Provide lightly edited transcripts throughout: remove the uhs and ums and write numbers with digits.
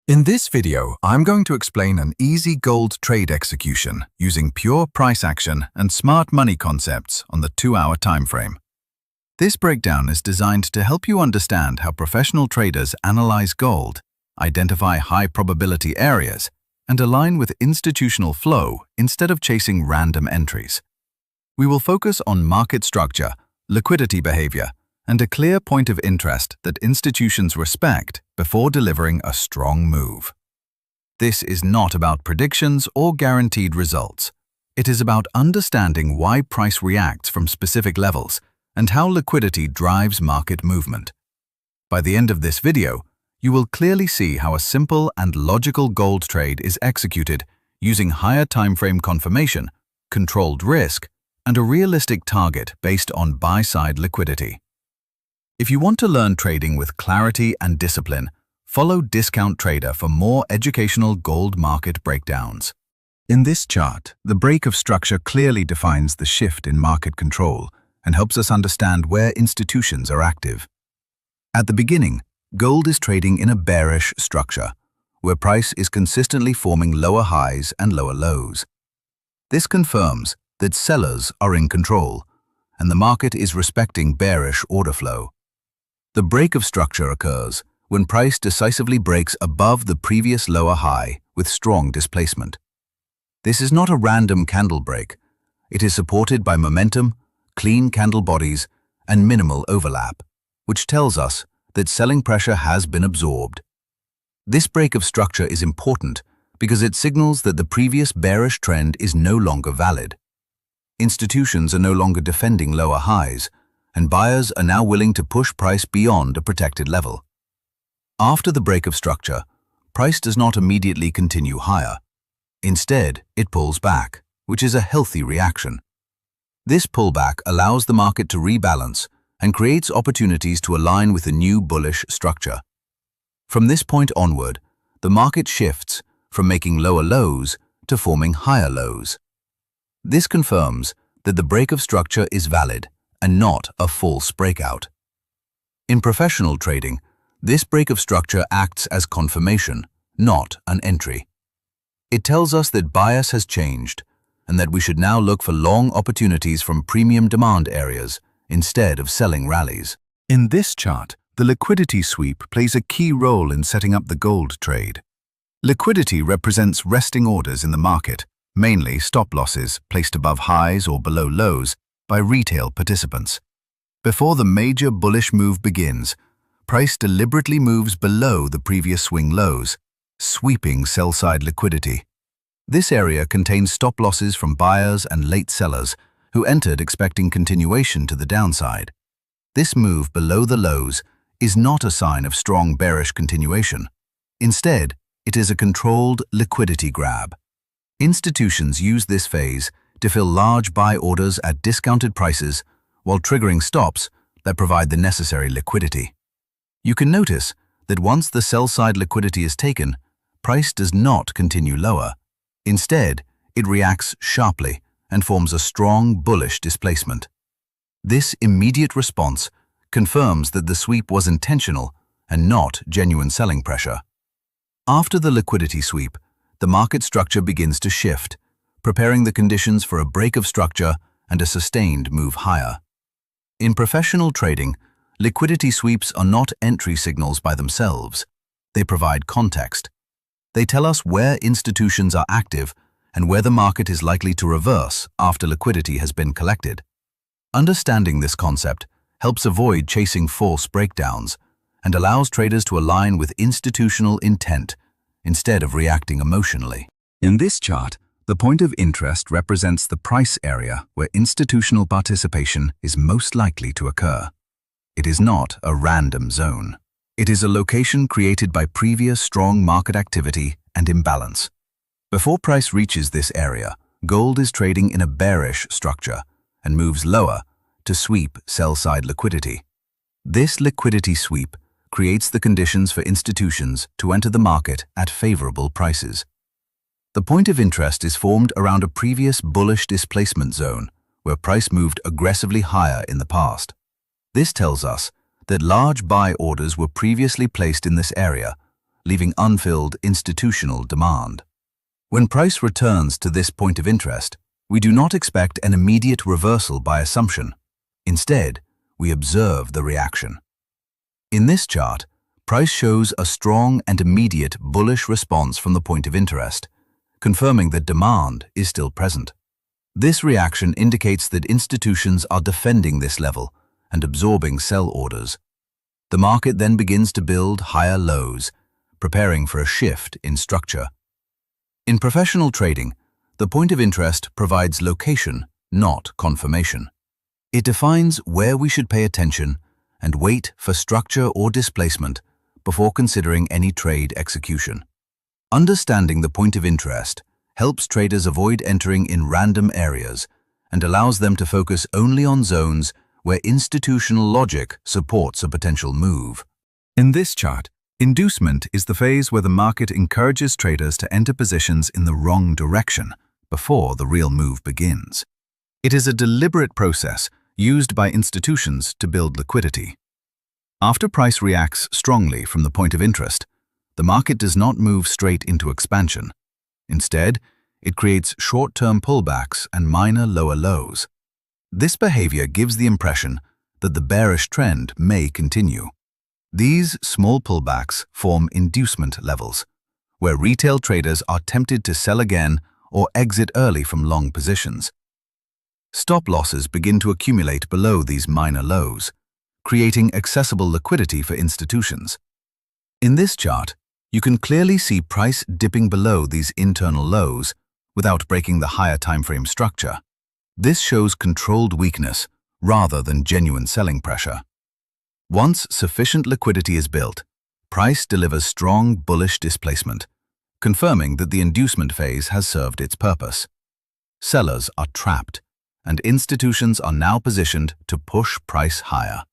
In this video, I'm going to explain an easy gold trade execution using pure price action and smart money concepts on the 2-hour time frame. This breakdown is designed to help you understand how professional traders analyze gold, identify high-probability areas, and align with institutional flow instead of chasing random entries. We will focus on market structure, liquidity behavior, and a clear point of interest that institutions respect before delivering a strong move. This is not about predictions or guaranteed results. It is about understanding why price reacts from specific levels and how liquidity drives market movement. By the end of this video, you will clearly see how a simple and logical gold trade is executed using higher timeframe confirmation, controlled risk, and a realistic target based on buy-side liquidity. If you want to learn trading with clarity and discipline, follow Discount Trader for more educational gold market breakdowns. In this chart, the break of structure clearly defines the shift in market control and helps us understand where institutions are active. At the beginning, gold is trading in a bearish structure, where price is consistently forming lower highs and lower lows. This confirms that sellers are in control, and the market is respecting bearish order flow. The break of structure occurs when price decisively breaks above the previous lower high with strong displacement. This is not a random candle break. It is supported by momentum, clean candle bodies, and minimal overlap, which tells us that selling pressure has been absorbed. This break of structure is important because it signals that the previous bearish trend is no longer valid. Institutions are no longer defending lower highs, and buyers are now willing to push price beyond a protected level. After the break of structure, price does not immediately continue higher. Instead, it pulls back, which is a healthy reaction. This pullback allows the market to rebalance and creates opportunities to align with a new bullish structure. From this point onward, the market shifts from making lower lows to forming higher lows. This confirms that the break of structure is valid and not a false breakout. In professional trading, this break of structure acts as confirmation, not an entry. It tells us that bias has changed and that we should now look for long opportunities from premium demand areas instead of selling rallies. In this chart, the liquidity sweep plays a key role in setting up the gold trade. Liquidity represents resting orders in the market, mainly stop losses placed above highs or below lows by retail participants. Before the major bullish move begins, price deliberately moves below the previous swing lows, sweeping sell-side liquidity. This area contains stop losses from buyers and late sellers who entered expecting continuation to the downside. This move below the lows is not a sign of strong bearish continuation. Instead, it is a controlled liquidity grab. Institutions use this phase to fill large buy orders at discounted prices while triggering stops that provide the necessary liquidity. You can notice that once the sell-side liquidity is taken, price does not continue lower. Instead, it reacts sharply and forms a strong bullish displacement. This immediate response confirms that the sweep was intentional and not genuine selling pressure. After the liquidity sweep, the market structure begins to shift, preparing the conditions for a break of structure and a sustained move higher. In professional trading, liquidity sweeps are not entry signals by themselves. They provide context. They tell us where institutions are active and where the market is likely to reverse after liquidity has been collected. Understanding this concept helps avoid chasing false breakdowns and allows traders to align with institutional intent instead of reacting emotionally. In this chart, the point of interest represents the price area where institutional participation is most likely to occur. It is not a random zone. It is a location created by previous strong market activity and imbalance. Before price reaches this area, gold is trading in a bearish structure and moves lower to sweep sell-side liquidity. This liquidity sweep creates the conditions for institutions to enter the market at favorable prices. The point of interest is formed around a previous bullish displacement zone where price moved aggressively higher in the past. This tells us that large buy orders were previously placed in this area, leaving unfilled institutional demand. When price returns to this point of interest, we do not expect an immediate reversal by assumption. Instead, we observe the reaction. In this chart, price shows a strong and immediate bullish response from the point of interest, confirming that demand is still present. This reaction indicates that institutions are defending this level and absorbing sell orders. The market then begins to build higher lows, preparing for a shift in structure. In professional trading, the point of interest provides location, not confirmation. It defines where we should pay attention and wait for structure or displacement before considering any trade execution. Understanding the point of interest helps traders avoid entering in random areas and allows them to focus only on zones where institutional logic supports a potential move. In this chart, inducement is the phase where the market encourages traders to enter positions in the wrong direction before the real move begins. It is a deliberate process used by institutions to build liquidity. After price reacts strongly from the point of interest, the market does not move straight into expansion. Instead, it creates short-term pullbacks and minor lower lows. This behavior gives the impression that the bearish trend may continue. These small pullbacks form inducement levels, where retail traders are tempted to sell again or exit early from long positions. Stop losses begin to accumulate below these minor lows, creating accessible liquidity for institutions. In this chart, you can clearly see price dipping below these internal lows without breaking the higher timeframe structure. This shows controlled weakness rather than genuine selling pressure. Once sufficient liquidity is built, price delivers strong bullish displacement, confirming that the inducement phase has served its purpose. Sellers are trapped, and institutions are now positioned to push price higher.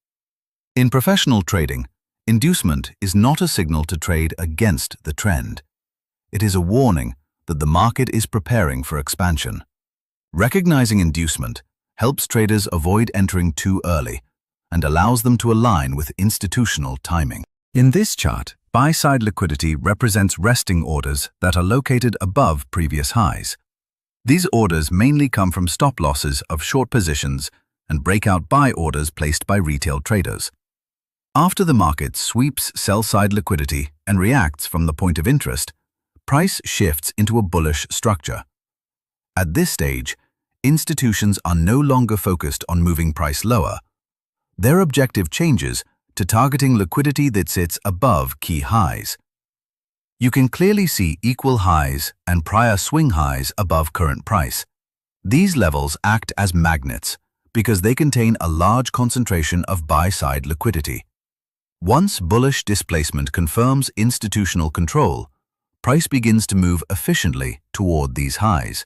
In professional trading, inducement is not a signal to trade against the trend. It is a warning that the market is preparing for expansion. Recognizing inducement helps traders avoid entering too early and allows them to align with institutional timing. In this chart, buy-side liquidity represents resting orders that are located above previous highs. These orders mainly come from stop losses of short positions and breakout buy orders placed by retail traders. After the market sweeps sell-side liquidity and reacts from the point of interest, price shifts into a bullish structure. At this stage, institutions are no longer focused on moving price lower. Their objective changes to targeting liquidity that sits above key highs. You can clearly see equal highs and prior swing highs above current price. These levels act as magnets because they contain a large concentration of buy-side liquidity. Once bullish displacement confirms institutional control, price begins to move efficiently toward these highs.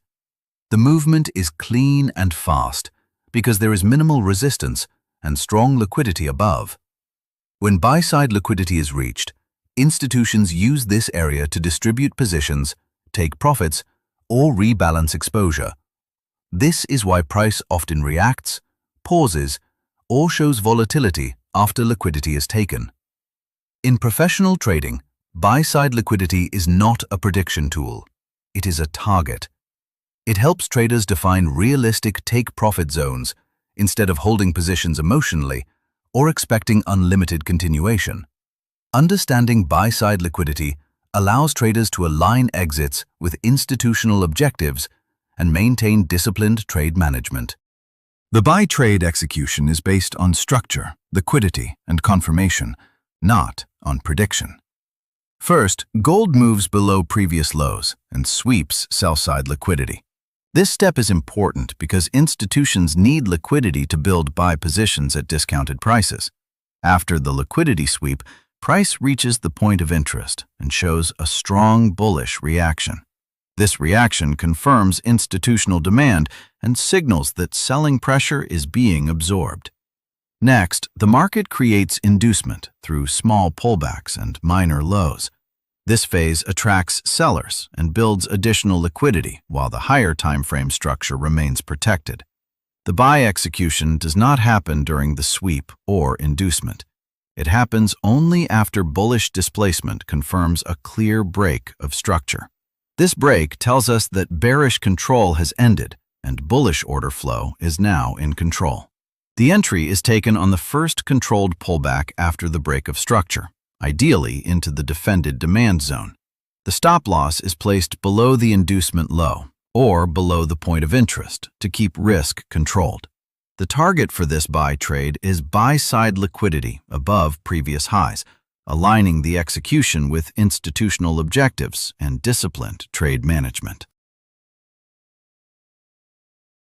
The movement is clean and fast because there is minimal resistance and strong liquidity above. When buy-side liquidity is reached, institutions use this area to distribute positions, take profits, or rebalance exposure. This is why price often reacts, pauses, or shows volatility after liquidity is taken. In professional trading, buy-side liquidity is not a prediction tool. It is a target. It helps traders define realistic take-profit zones instead of holding positions emotionally or expecting unlimited continuation. Understanding buy-side liquidity allows traders to align exits with institutional objectives and maintain disciplined trade management. The buy-trade execution is based on structure, liquidity, and confirmation, not on prediction. First, gold moves below previous lows and sweeps sell-side liquidity. This step is important because institutions need liquidity to build buy positions at discounted prices. After the liquidity sweep, price reaches the point of interest and shows a strong bullish reaction. This reaction confirms institutional demand and signals that selling pressure is being absorbed. Next, the market creates inducement through small pullbacks and minor lows. This phase attracts sellers and builds additional liquidity while the higher timeframe structure remains protected. The buy execution does not happen during the sweep or inducement. It happens only after bullish displacement confirms a clear break of structure. This break tells us that bearish control has ended and bullish order flow is now in control. The entry is taken on the first controlled pullback after the break of structure, ideally into the defended demand zone. The stop loss is placed below the inducement low or below the point of interest to keep risk controlled. The target for this buy trade is buy-side liquidity above previous highs, aligning the execution with institutional objectives and disciplined trade management.